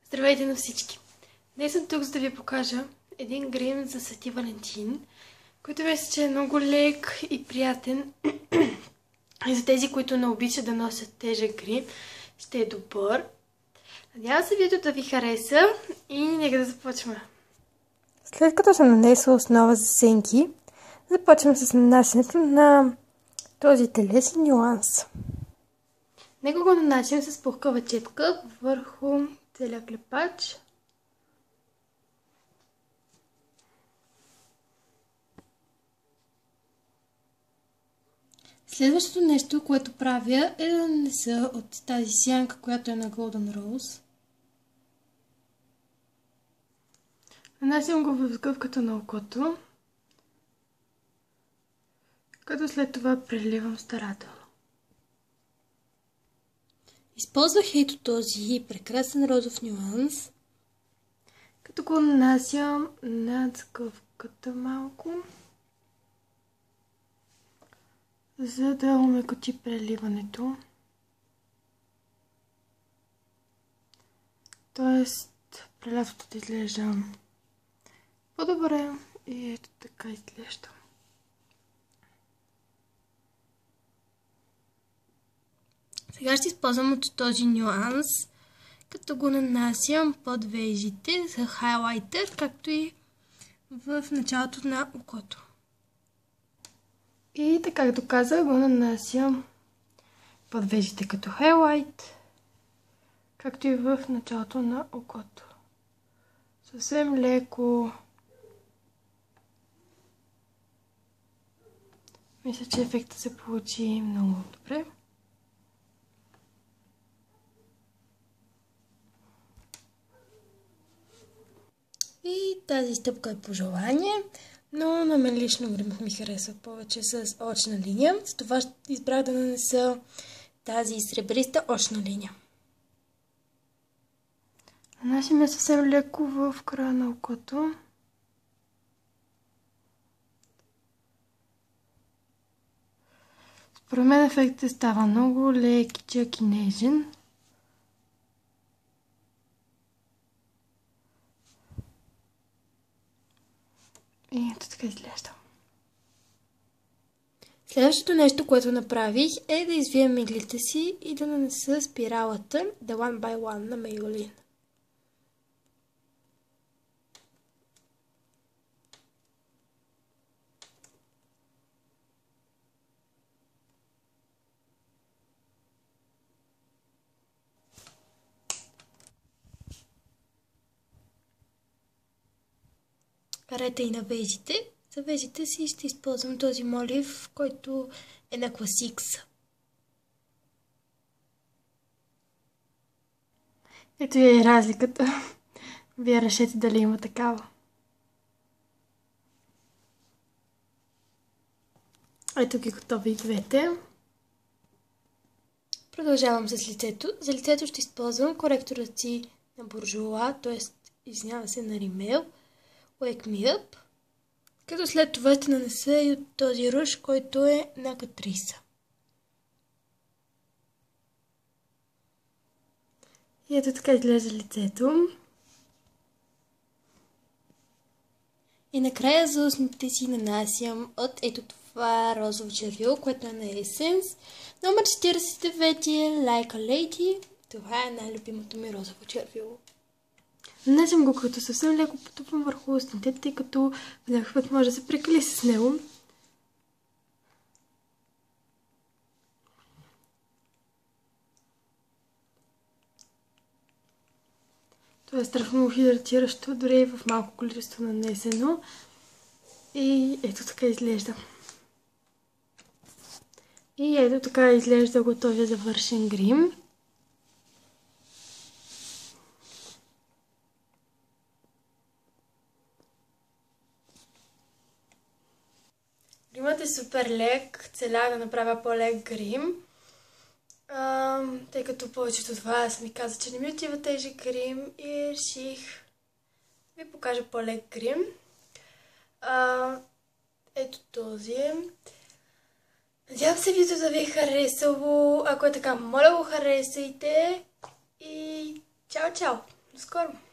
Здравейте на всички! Днес съм тук, за да ви покажа един грим за Свети Валентин, който мисля, че е много лек и приятен. И за тези, които не обичат да носят тежък грим, ще е добър. Надявам се видеото да ви хареса и нека да започваме. След като съм нанесла основа за сенки, започвам с нанасянето на този телесен нюанс. Нека го нанасям с пухкава четка върху целия клепач. Следващото нещо, което правя, е да нанеса от тази сянка, която е на Golden Rose. Нанасям го в сгъвката на окото, като след това преливам старателно. Използвах ето този прекрасен розов нюанс, като го нанасям над сгъвката малко, за да омекоти преливането. Тоест, прелятото да изглежда по-добре и ето така изглежда. Сега ще използвам от този нюанс, като го нанасям под вежите за хайлайтер, както и в началото на окото. И така, както казах, го нанасям под вежите като хайлайт, както и в началото на окото. Съвсем леко. Мисля, че ефектът се получи много добре. И тази стъпка е по желание, но на мен лично гримът ми харесва повече с очна линия. Затова избрах да нанеса тази сребриста очна линия. Нанасям я съвсем леко в края на окото. Според мен ефектът става много лекичък и нежен. И ето така изглежда. Следващото нещо, което направих, е да извия миглите си и да нанеса спиралата The One by One на Maybelline. Карете и на вежите. За вежите си ще използвам този молив, който е на Classics. Ето е и разликата. Вие решете дали има такава. Ето ги готови и двете. Продължавам с лицето. За лицето ще използвам коректорът си на Bourjois, т.е. извинявам се, на Rimmel. Wake Me Up, като след това ще нанеса и от този руж, който е на Catrice. И ето така изглежда лицето. И накрая за устните си нанасям от ето това розово червило, което е на Essence. Номер 49 е Like a Lady. Това е най-любимото ми розово червило. Нанасям го, като съвсем леко потупвам върху устните, тъй като в някакъв път може да се прекали с него. Това е страшно хидратиращо, дори и в малко количество нанесено. И ето така изглежда. И ето така изглежда готовия завършен грим. Гримът е супер лек, целя да направя по-лек грим, тъй като повечето от вас ми каза, че не ми отива тежък грим и реших да ви покажа по-лек грим. Ето този е. Надявам се видеото да ви е харесало. Ако е така, моля го харесайте и чао-чао! До скоро!